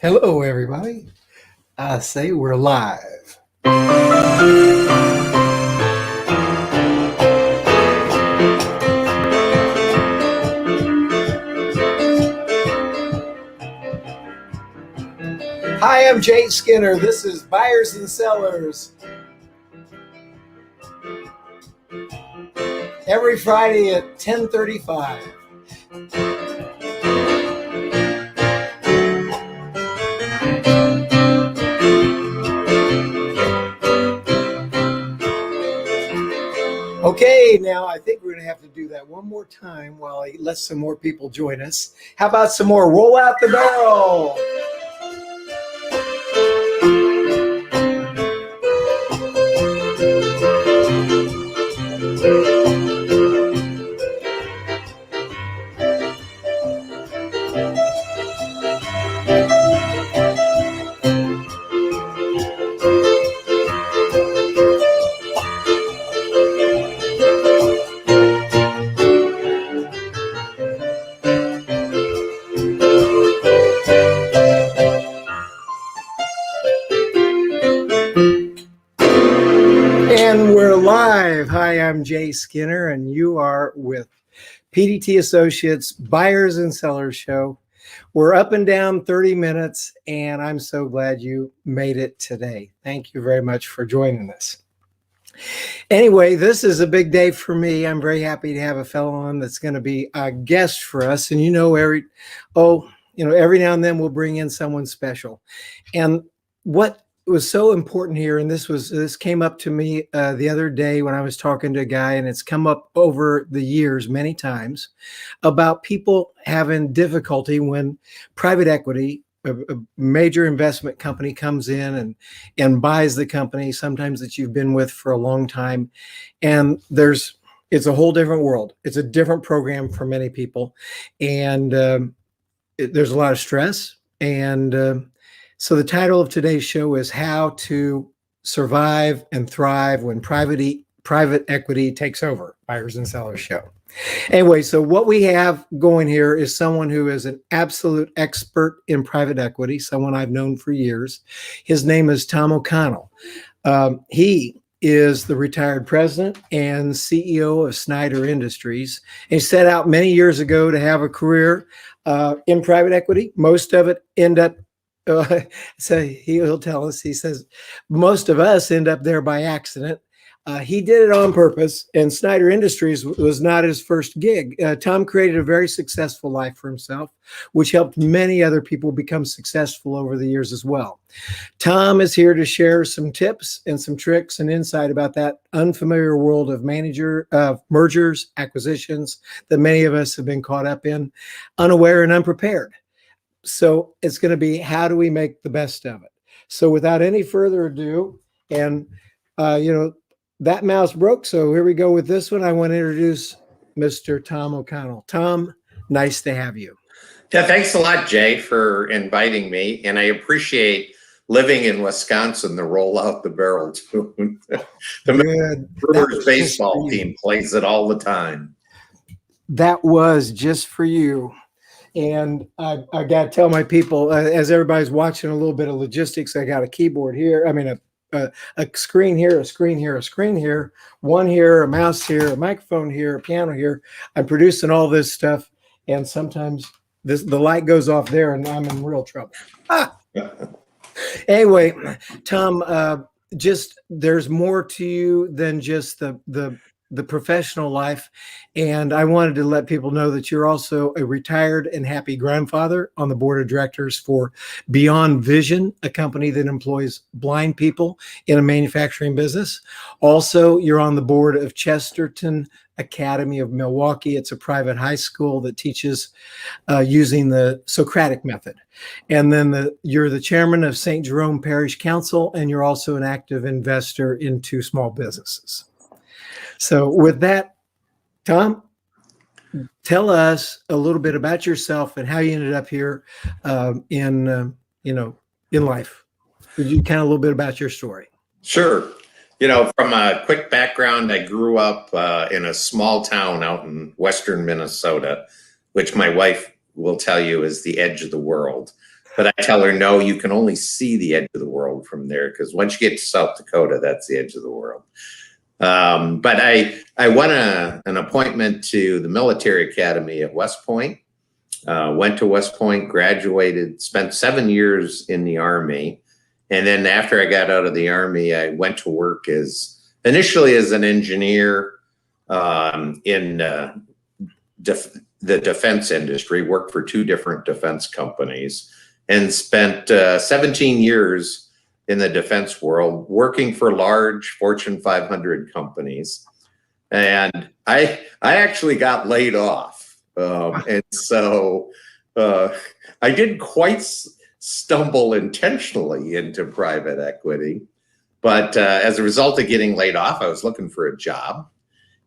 Hello, everybody. I say we're live. Hi, I'm Jay Skinner. This is Buyers and Sellers. Every Friday at 10:35. Okay, now I think we're going to have to do that one more time while I let some more people join us. How about some more Roll Out the Barrel? And we're live. Hi, I'm Jay Skinner, and you are with PDT Associates Buyers and Sellers Show. We're up and down 30 minutes, and I'm so glad you made it today. Thank you very much for joining us. Anyway, this is a big day for me. I'm very happy to have a fellow on that's going to be a guest for us. And every now and then we'll bring in someone special. And what was so important here, and this came up to me the other day when I was talking to a guy, and it's come up over the years many times about people having difficulty when private equity, a major investment company, comes in and buys the company, sometimes that you've been with for a long time, and it's a whole different world. It's a different program for many people, and there's a lot of stress. And so the title of today's show is How to Survive and Thrive When Private Equity Takes Over, Buyers and Sellers Show. Anyway, so what we have going here is someone who is an absolute expert in private equity, someone I've known for years. His name is Tom O'Connell. He is the retired president and CEO of Snyder Industries. And he set out many years ago to have a career in private equity. Most of it end up so he'll tell us, he says, most of us end up there by accident. He did it on purpose, and Snyder Industries was not his first gig. Tom created a very successful life for himself, which helped many other people become successful over the years as well. Tom is here to share some tips and some tricks and insight about that unfamiliar world of mergers, acquisitions that many of us have been caught up in, unaware and unprepared. So it's going to be, how do we make the best of it? So without any further ado, and that mouse broke, so here we go with this one. I want to introduce Mr. Tom O'Connell. Tom, nice to have you. Yeah, thanks a lot, Jay, for inviting me, and I appreciate living in Wisconsin, the Roll Out the Barrel tune. The Brewers baseball team plays it all the time. That was just for you. And I got to tell my people, as everybody's watching a little bit of logistics, I got a keyboard here. I mean, a screen here, a screen here, a screen here, one here, a mouse here, a microphone here, a piano here. I'm producing all this stuff, and sometimes the light goes off there, and I'm in real trouble. Anyway, Tom, there's more to you than just the professional life. And I wanted to let people know that you're also a retired and happy grandfather on the board of directors for Beyond Vision, a company that employs blind people in a manufacturing business. Also, you're on the board of Chesterton Academy of Milwaukee. It's a private high school that teaches using the Socratic method. And then you're the chairman of St. Jerome Parish Council, and you're also an active investor into small businesses. So with that, Tom, tell us a little bit about yourself and how you ended up here in life. Could you kind of a little bit about your story? Sure. From a quick background, I grew up in a small town out in western Minnesota, which my wife will tell you is the edge of the world. But I tell her, no, you can only see the edge of the world from there, because once you get to South Dakota, that's the edge of the world. But I won an appointment to the military academy at West Point, went to West Point, graduated, spent 7 years in the Army. And then after I got out of the Army, I went to work initially as an engineer in the defense industry, worked for 2 different defense companies, and spent 17 years in the defense world working for large Fortune 500 companies. And I actually got laid off. And so I didn't quite stumble intentionally into private equity. But as a result of getting laid off, I was looking for a job.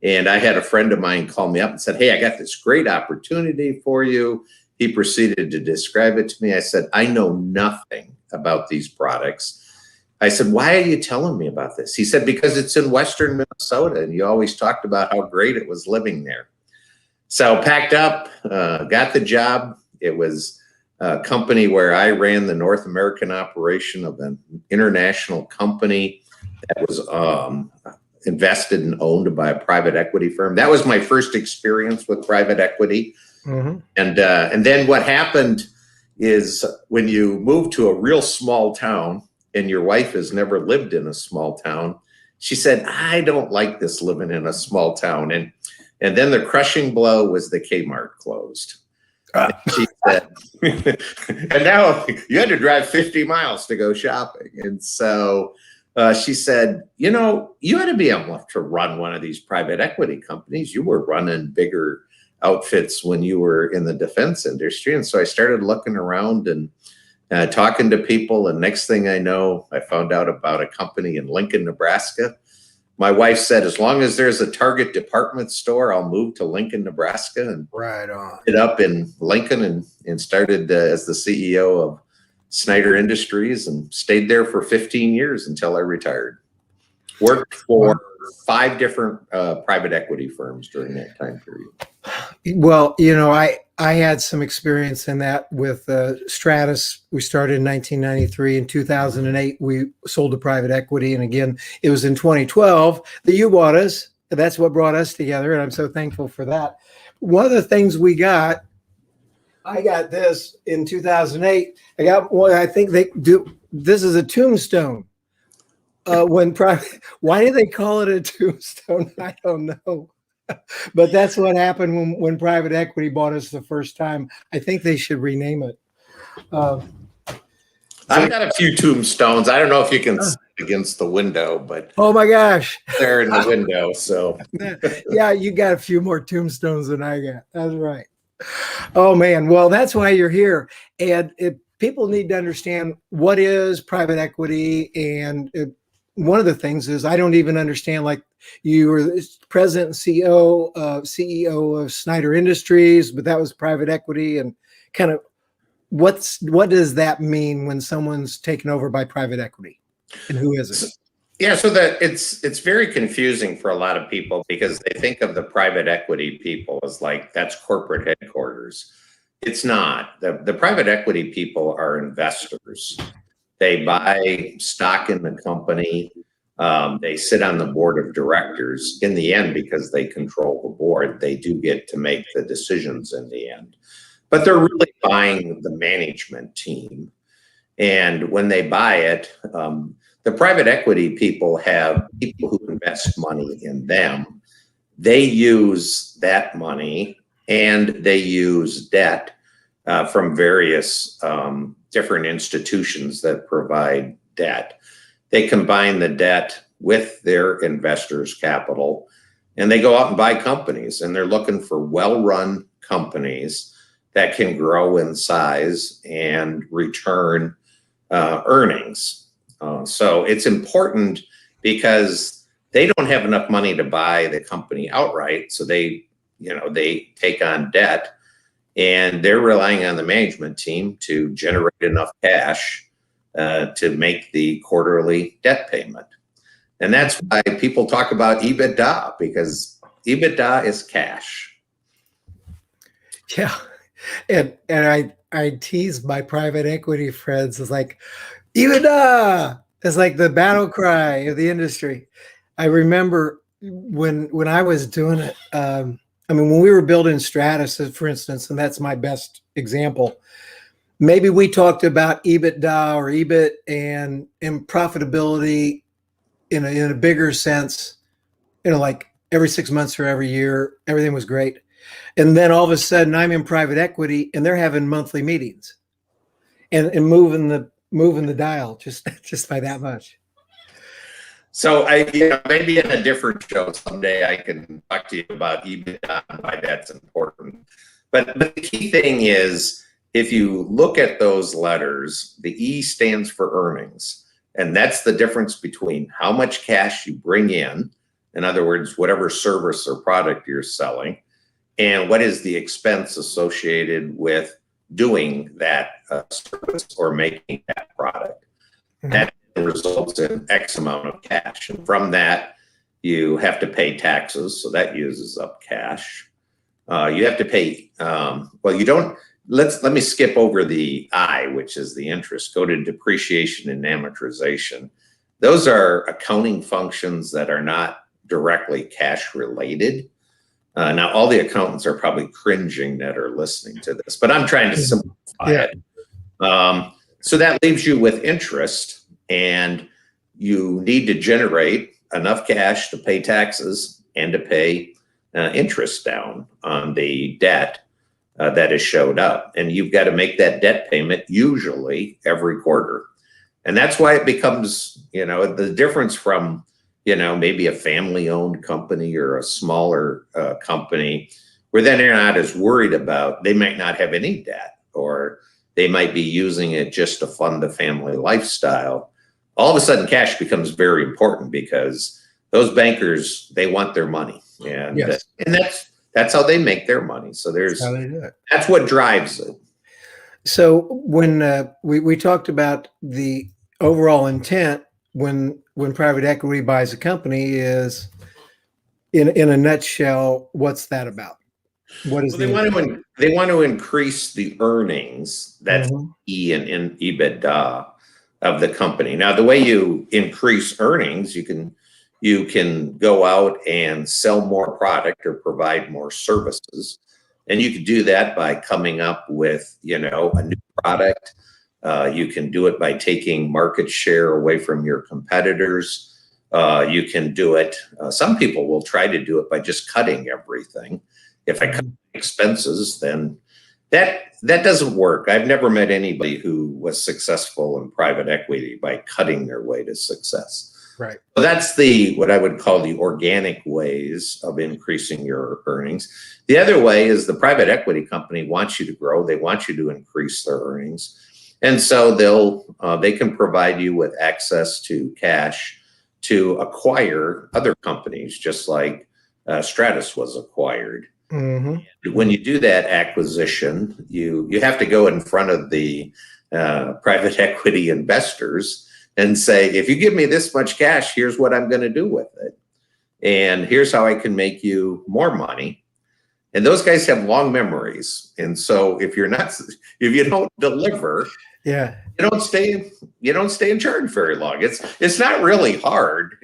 And I had a friend of mine call me up and said, hey, I got this great opportunity for you. He proceeded to describe it to me. I said, I know nothing about these products. I said, why are you telling me about this? He said, because it's in Western Minnesota, and you always talked about how great it was living there. So packed up, got the job. It was a company where I ran the North American operation of an international company that was invested and owned by a private equity firm. That was my first experience with private equity. Mm-hmm. And then what happened is when you move to a real small town and your wife has never lived in a small town, she said, I don't like this living in a small town. And then the crushing blow was the Kmart closed. She said, and now you had to drive 50 miles to go shopping. And so she said, you know, you ought to be able to run one of these private equity companies. You were running bigger outfits when you were in the defense industry. And so I started looking around and talking to people. And next thing I know, I found out about a company in Lincoln, Nebraska. My wife said, as long as there's a Target department store, I'll move to Lincoln, Nebraska. And right on. ended up in Lincoln and started as the CEO of Snyder Industries and stayed there for 15 years until I retired. Worked for 5 different private equity firms during that time period. Well, you know, I had some experience in that with Stratus. We started in 1993. In 2008, we sold to private equity. And again, it was in 2012 that you bought us. That's what brought us together. And I'm so thankful for that. One of the things I got this in 2008. I got one, I think they do. This is a tombstone. Why do they call it a tombstone? I don't know. But that's what happened when private equity bought us the first time. I think they should rename it. I've got a few tombstones. I don't know if you can see against the window, but oh my gosh, they're in the window. So yeah, you got a few more tombstones than I got. That's right. Oh man, well that's why you're here, and people need to understand what is private equity. And one of the things is I don't even understand. Like you were president and CEO of Snyder Industries, but that was private equity. And kind of what does that mean when someone's taken over by private equity, and who is it? Yeah, so it's very confusing for a lot of people because they think of the private equity people as like that's corporate headquarters. It's not. The private equity people are investors. They buy stock in the company. They sit on the board of directors. In the end, because they control the board, they do get to make the decisions in the end. But they're really buying the management team. And when they buy it, the private equity people have people who invest money in them. They use that money and they use debt from various different institutions that provide debt. They combine the debt with their investors' capital and they go out and buy companies, and they're looking for well-run companies that can grow in size and return earnings. So it's important because they don't have enough money to buy the company outright. So they take on debt, and they're relying on the management team to generate enough cash to make the quarterly debt payment. And that's why people talk about EBITDA, because EBITDA is cash. Yeah. And I I tease my private equity friends. It's like, EBITDA. It's like the battle cry of the industry. I remember when I was doing it. I mean, when we were building Stratus, for instance, and that's my best example. Maybe we talked about EBITDA or EBIT and profitability in a bigger sense. Like every 6 months or every year, everything was great. And then all of a sudden, I'm in private equity, and they're having monthly meetings and moving the dial just by that much. So maybe in a different show someday I can talk to you about EBITDA and why that's important. But the key thing is, if you look at those letters, the E stands for earnings. And that's the difference between how much cash you bring in other words, whatever service or product you're selling, and what is the expense associated with doing that service or making that product. Mm-hmm. That results in X amount of cash. And from that, you have to pay taxes. So that uses up cash. You have to pay, you don't, let me skip over the I, which is the interest, go to depreciation and amortization. Those are accounting functions that are not directly cash related. Now, all the accountants are probably cringing that are listening to this, but I'm trying to simplify it. So that leaves you with interest, and you need to generate enough cash to pay taxes and to pay interest down on the debt that has showed up. And you've got to make that debt payment usually every quarter. And that's why it becomes, the difference from, maybe a family-owned company or a smaller company, where then they're not as worried about, they might not have any debt, or they might be using it just to fund the family lifestyle. All of a sudden, cash becomes very important because those bankers, they want their money. And, yes. And that's how they make their money. So that's what drives it. So when we talked about the overall intent when private equity buys a company is, in a nutshell, what's that about? What is they want to increase the earnings, that's E and EBITDA of the company. Now, the way you increase earnings, you can go out and sell more product or provide more services. And you can do that by coming up with, a new product. You can do it by taking market share away from your competitors. You can do it. Some people will try to do it by just cutting everything. If I cut expenses, then that doesn't work. I've never met anybody who was successful in private equity by cutting their way to success. Right. So that's what I would call the organic ways of increasing your earnings. The other way is the private equity company wants you to grow. They want you to increase their earnings. And so they can provide you with access to cash to acquire other companies, just like Stratus was acquired. Mm-hmm. When you do that acquisition, you have to go in front of the private equity investors and say, if you give me this much cash, here's what I'm going to do with it. And here's how I can make you more money. And those guys have long memories. And so if you don't deliver, you don't stay in charge very long. It's not really hard,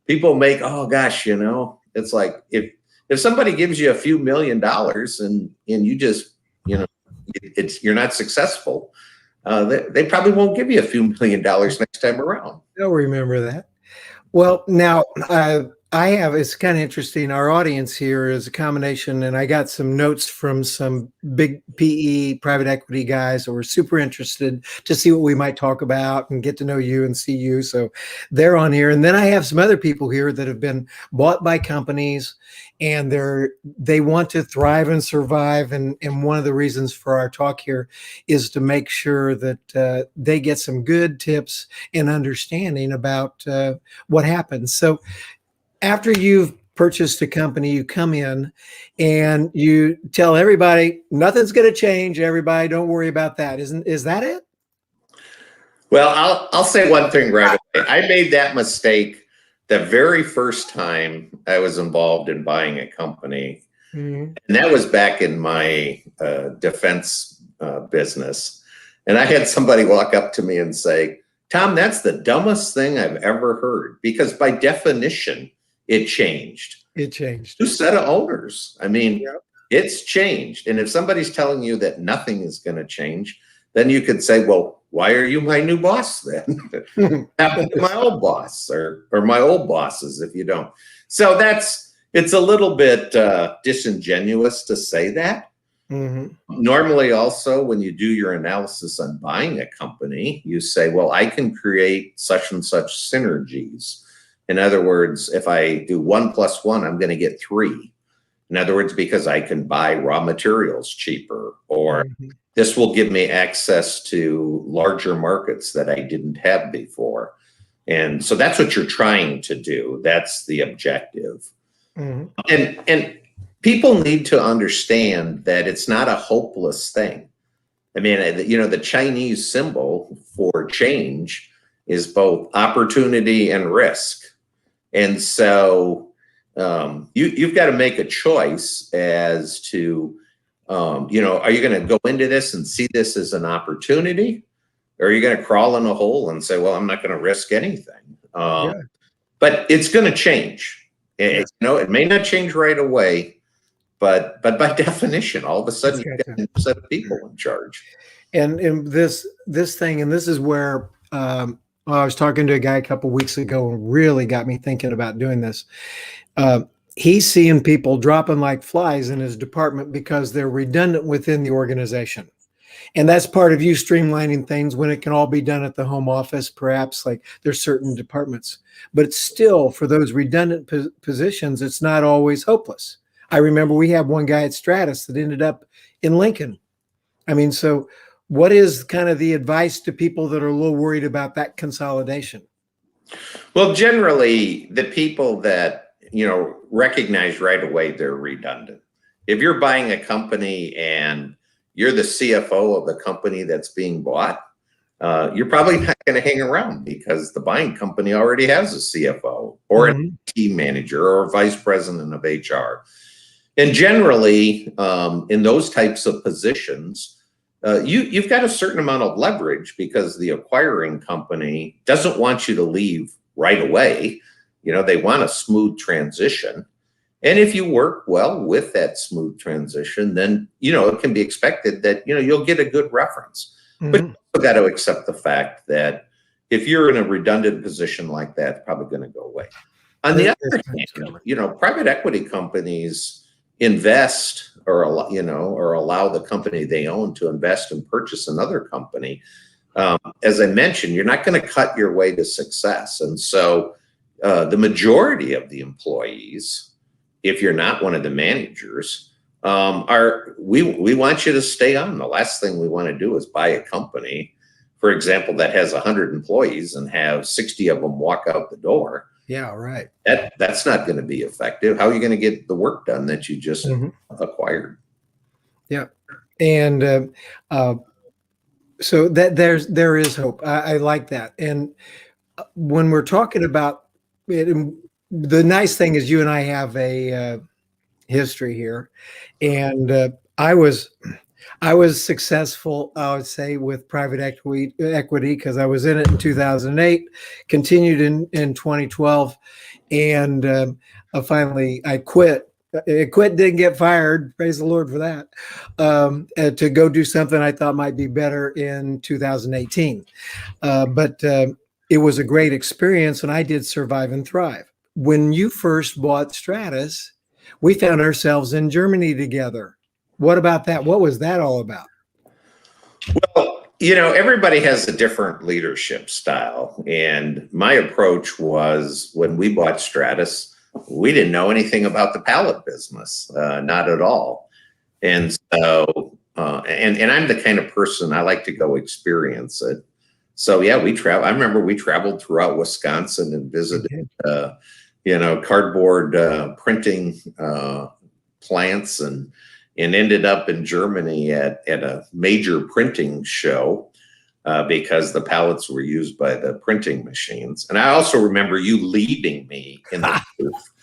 People make, oh gosh, it's like if somebody gives you a few $1 million and you just, you're not successful, they probably won't give you a few $1 million next time around. They'll remember that. Well, now it's kind of interesting. Our audience here is a combination, and I got some notes from some big PE private equity guys that were super interested to see what we might talk about and get to know you and see you. So they're on here. And then I have some other people here that have been bought by companies, and they want to thrive and survive. And one of the reasons for our talk here is to make sure that they get some good tips and understanding about what happens. So after you've purchased a company, you come in and you tell everybody, nothing's going to change. Everybody, don't worry about that. Is that it? Well, I'll say one thing right away. I made that mistake the very first time I was involved in buying a company. Mm-hmm. And that was back in my defense business. And I had somebody walk up to me and say, Tom, that's the dumbest thing I've ever heard, because by definition, it changed. It changed. New set of owners. I mean, Yep. It's changed. And if somebody's telling you that nothing is going to change, then you could say, well, why are you my new boss then? Happened to my old boss or my old bosses if you don't. So it's a little bit disingenuous to say that. Mm-hmm. Normally also when you do your analysis on buying a company, you say, well, I can create such and such synergies. In other words, if I do 1 + 1, I'm going to get 3. In other words, because I can buy raw materials cheaper, or this will give me access to larger markets that I didn't have before. And so that's what you're trying to do. That's the objective. And people need to understand that it's not a hopeless thing. I mean, the Chinese symbol for change is both opportunity and risk. And so you've got to make a choice as to, are you going to go into this and see this as an opportunity? Or are you going to crawl in a hole and say, well, I'm not going to risk anything? But it's going to change. It may not change right away, but by definition, all of a sudden you've got a new set of people in charge. And this thing, and this is where I was talking to a guy a couple of weeks ago and really got me thinking about doing this. He's seeing people dropping like flies in his department because they're redundant within the organization. And that's part of you streamlining things when it can all be done at the home office, perhaps, like there's certain departments. But it's still, for those redundant positions, it's not always hopeless. I remember we had one guy at Stratus that ended up in Lincoln. I mean, so what is kind of the advice to people that are a little worried about that consolidation? Well, generally, the people that, recognize right away they're redundant. If you're buying a company and you're the CFO of the company that's being bought, you're probably not going to hang around because the buying company already has a CFO or a team manager or a vice president of HR. And generally, in those types of positions, you've got a certain amount of leverage because the acquiring company doesn't want you to leave right away. They want a smooth transition. And if you work well with that smooth transition, then, it can be expected that, you'll get a good reference. But you've got to accept the fact that if you're in a redundant position like that, it's probably going to go away. On the other hand, private equity companies invest or allow the company they own to invest and purchase another company. As I mentioned, you're not going to cut your way to success. And so the majority of the employees, if you're not one of the managers, we want you to stay on. The last thing we want to do is buy a company, for example, that has 100 employees and have 60 of them walk out the door. Yeah, right. That's not going to be effective. How are you going to get the work done that you just acquired? Yeah. And so that there is hope. I like that. And when we're talking about it, the nice thing is you and I have a history here, and I was successful, I would say, with private equity because I was in it in 2008, continued in 2012, and finally I quit. Didn't get fired. Praise the Lord for that. To go do something I thought might be better in 2018, but it was a great experience, and I did survive and thrive. When you first bought Stratus, we found ourselves in Germany together. What about that? What was that all about? Well, everybody has a different leadership style. And my approach was when we bought Stratus, we didn't know anything about the pallet business, not at all. And so, and I'm the kind of person, I like to go experience it. So yeah, I remember we traveled throughout Wisconsin and visited, cardboard printing plants and ended up in Germany at a major printing show because the pallets were used by the printing machines. And I also remember you leading me in the booth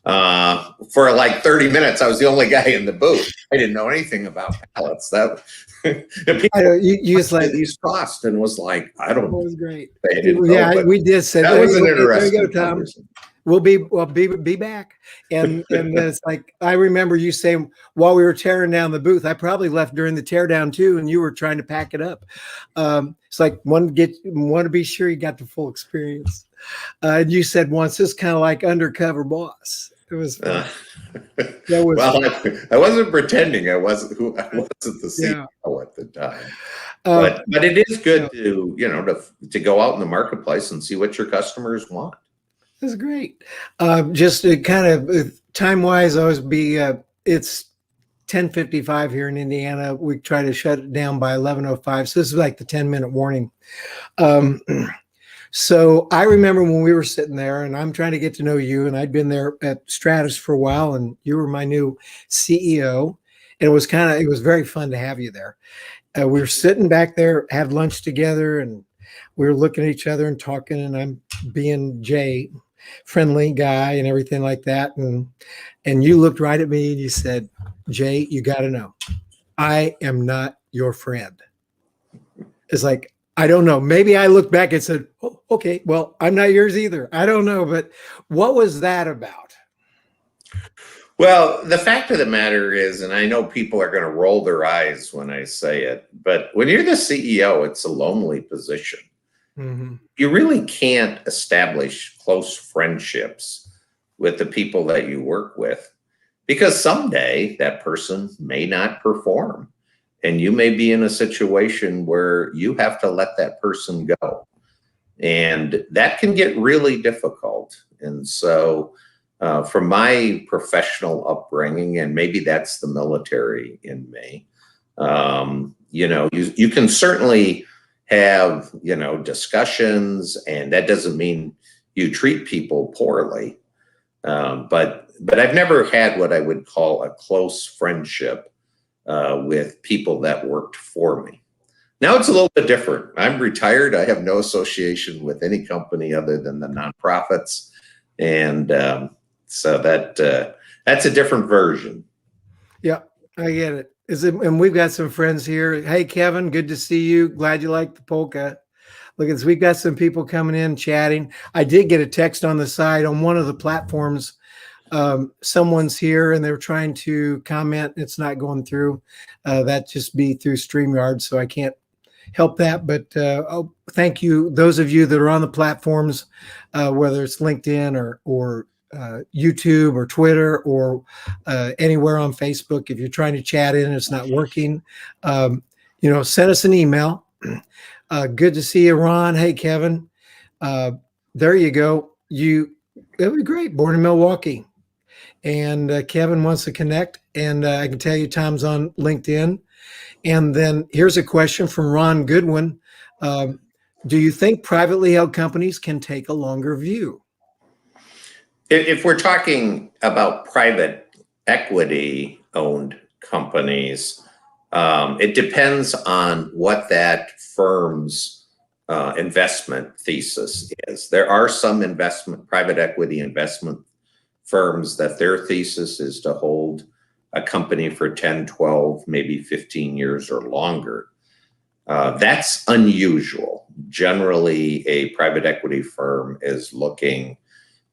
For like 30 minutes, I was the only guy in the booth. I didn't know anything about pallets. That I know you just like these cost and was like, I don't that know. was great. They didn't Yeah, know, we did say that was an okay, there you interesting go, Tom. conversation. We'll be back. And then it's like I remember you saying while we were tearing down the booth, I probably left during the tear down too, and you were trying to pack it up. It's like want to be sure you got the full experience. And you said once this kind of like undercover boss. It was that was well, I wasn't pretending I wasn't the CEO at the time. But it is good to, you know, to go out in the marketplace and see what your customers want. That's great. Just to kind of time wise, always be it's 10:55 here in Indiana. We try to shut it down by 11:05. So this is like the 10-minute warning. So I remember when we were sitting there, and I'm trying to get to know you, and I'd been there at Stratus for a while, and you were my new CEO, and it was very fun to have you there. We were sitting back there, had lunch together, and we were looking at each other and talking, and I'm being Jay, friendly guy and everything like that. And you looked right at me and you said, Jay, you got to know, I am not your friend. It's like, I don't know. Maybe I looked back and said, oh, okay, well, I'm not yours either. I don't know. But what was that about? Well, the fact of the matter is, and I know people are going to roll their eyes when I say it, but when you're the CEO, it's a lonely position. Mm-hmm. You really can't establish close friendships with the people that you work with because someday that person may not perform and you may be in a situation where you have to let that person go. And that can get really difficult. And so from my professional upbringing, and maybe that's the military in me, you know, you can certainly have, you know, discussions, and that doesn't mean you treat people poorly. But I've never had what I would call a close friendship with people that worked for me. Now it's a little bit different. I'm retired. I have no association with any company other than the nonprofits. And so that's a different version. Yeah, I get it. And we've got some friends here. Hey, Kevin, good to see you. Glad you like the polka. Look at this. We've got some people coming in chatting. I did get a text on the side on one of the platforms. Someone's here and they're trying to comment. It's not going through. That just be through StreamYard, so I can't help that. But thank you, those of you that are on the platforms, whether it's LinkedIn or YouTube or Twitter or anywhere on Facebook. If you're trying to chat in and it's not working, you know, send us an email. Good to see you, Ron. Hey, Kevin. There you go. That would be great. Born in Milwaukee. And Kevin wants to connect. And I can tell you Tom's on LinkedIn. And then here's a question from Ron Goodwin. Do you think privately held companies can take a longer view? If we're talking about private equity owned companies, it depends on what that firm's investment thesis is. There are some private equity investment firms that their thesis is to hold a company for 10, 12, maybe 15 years or longer. That's unusual. Generally, a private equity firm is looking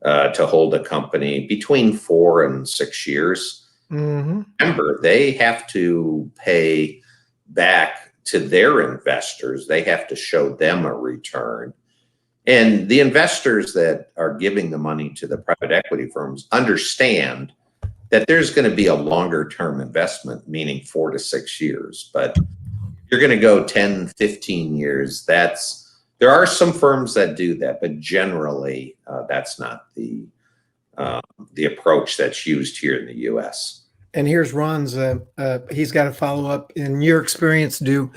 to hold a company between 4 and 6 years. Mm-hmm. Remember, they have to pay back to their investors. They have to show them a return. And the investors that are giving the money to the private equity firms understand that there's going to be a longer term investment, meaning 4 to 6 years. But you're going to go 10, 15 years. There are some firms that do that, but generally that's not the approach that's used here in the U.S. And here's Ron's. He's got a follow up. In your experience, do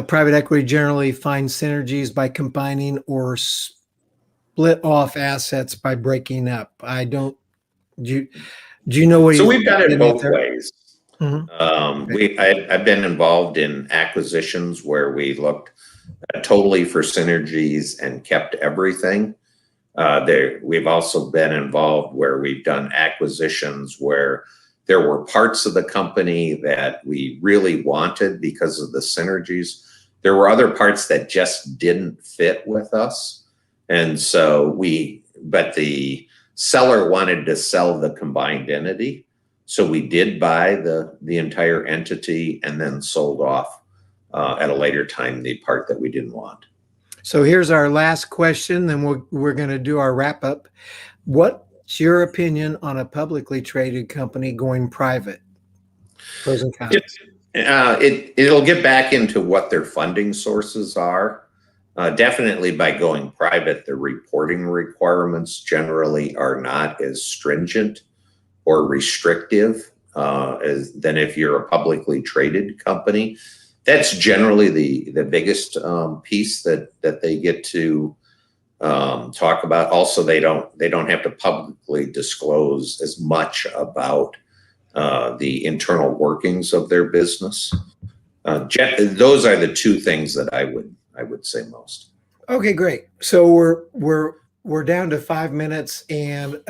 private equity generally find synergies by combining or split off assets by breaking up? I don't. Do you know what? So we've done it both ways. Mm-hmm. I've been involved in acquisitions where we looked totally for synergies and kept everything. We've also been involved where we've done acquisitions where there were parts of the company that we really wanted because of the synergies. There were other parts that just didn't fit with us. And so but the seller wanted to sell the combined entity. So we did buy the entire entity and then sold off at a later time the part that we didn't want. So here's our last question, then we're going to do our wrap up. What's your opinion on a publicly traded company going private? Pros and cons. It'll get back into what their funding sources are. Definitely by going private, the reporting requirements generally are not as stringent or restrictive than if you're a publicly traded company. That's generally the biggest piece that they get to talk about. Also, they don't have to publicly disclose as much about the internal workings of their business. Those are the two things that I would say most. Okay, great. So we're down to 5 minutes, and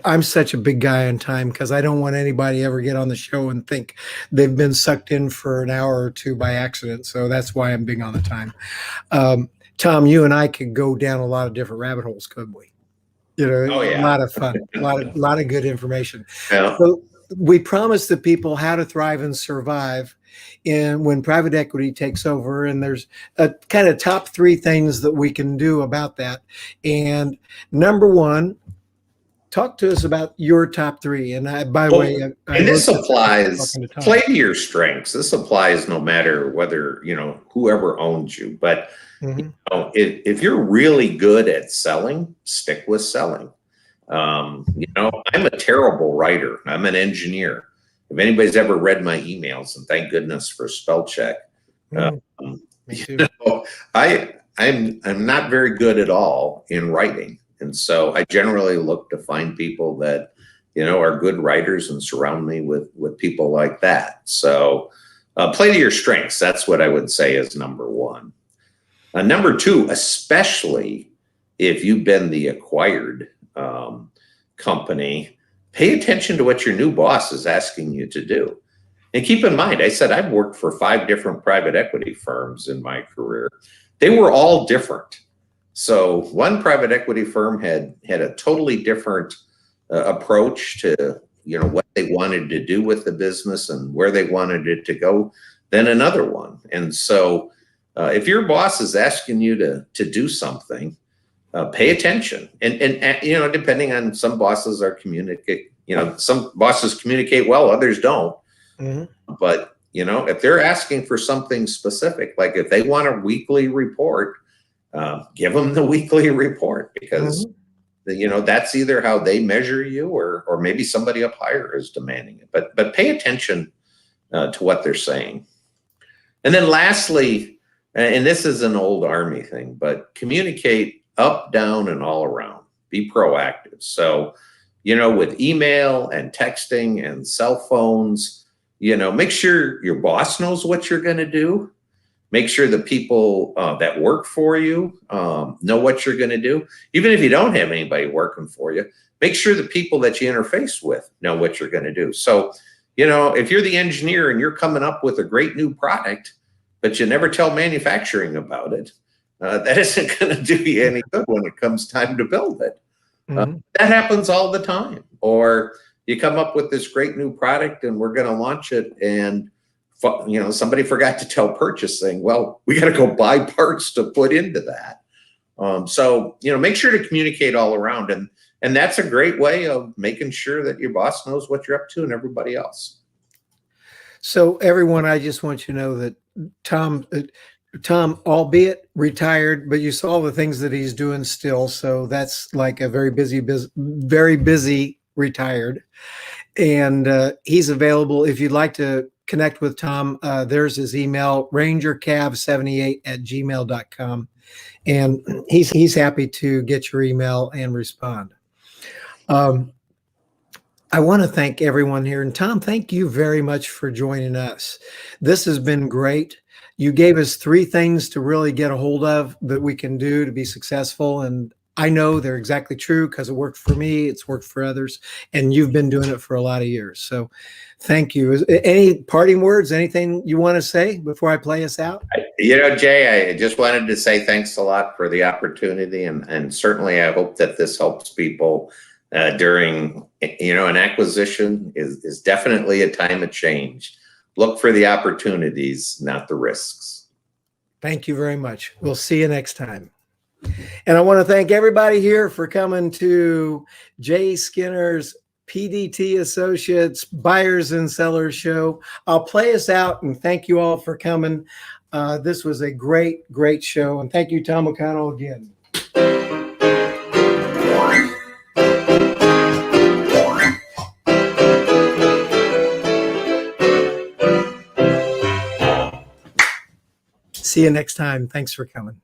I'm such a big guy on time because I don't want anybody ever get on the show and think they've been sucked in for an hour or two by accident. So that's why I'm big on the time. Tom, you and I could go down a lot of different rabbit holes, couldn't we? Oh, yeah. A lot of fun, a lot of good information. Yeah. So we promised the people how to thrive and survive when private equity takes over, and there's a kind of top 3 things that we can do about that. And number 1, talk to us about your top 3. And this applies, play to your strengths. This applies no matter whether, whoever owns you. But if you're really good at selling, stick with selling. I'm a terrible writer. I'm an engineer. If anybody's ever read my emails, and thank goodness for spell check, Me too. I'm not very good at all in writing. And so I generally look to find people that, are good writers and surround me with people like that. So play to your strengths. That's what I would say is number 1. Number 2, especially if you've been the acquired company, pay attention to what your new boss is asking you to do. And keep in mind, I said I've worked for 5 different private equity firms in my career. They were all different. So one private equity firm had a totally different approach to what they wanted to do with the business and where they wanted it to go than another one. And so if your boss is asking you to do something, pay attention. And depending on, some bosses some bosses communicate well, others don't. But if they're asking for something specific, like if they want a weekly report, give them the weekly report, because that's either how they measure you, or maybe somebody up higher is demanding it. But pay attention to what they're saying. And then lastly, and this is an old Army thing, but communicate up, down, and all around. Be proactive. So, with email and texting and cell phones, make sure your boss knows what you're going to do. Make sure the people that work for you know what you're going to do. Even if you don't have anybody working for you, make sure the people that you interface with know what you're going to do. So, if you're the engineer and you're coming up with a great new product, but you never tell manufacturing about it, that isn't going to do you any good when it comes time to build it. That happens all the time. Or you come up with this great new product and we're going to launch it, and somebody forgot to tell purchasing. Well, we got to go buy parts to put into that. So make sure to communicate all around, and that's a great way of making sure that your boss knows what you're up to and everybody else. So everyone, I just want you to know that Tom, albeit retired, but you saw the things that he's doing still. So that's like a very busy retired. And he's available if you'd like to connect with Tom. There's his email, rangercab78@gmail.com. And he's happy to get your email and respond. I want to thank everyone here. And Tom, thank you very much for joining us. This has been great. You gave us 3 things to really get a hold of that we can do to be successful. And I know they're exactly true because it worked for me. It's worked for others, and you've been doing it for a lot of years. So thank you. Any parting words, anything you want to say before I play us out? Jay, I just wanted to say thanks a lot for the opportunity, and certainly I hope that this helps people during, an acquisition is definitely a time of change. Look for the opportunities, not the risks. Thank you very much. We'll see you next time. And I want to thank everybody here for coming to Jay Skinner's PDT Associates Buyers and Sellers Show. I'll play us out and thank you all for coming. This was a great, great show. And thank you, Tom O'Connell, again. See you next time. Thanks for coming.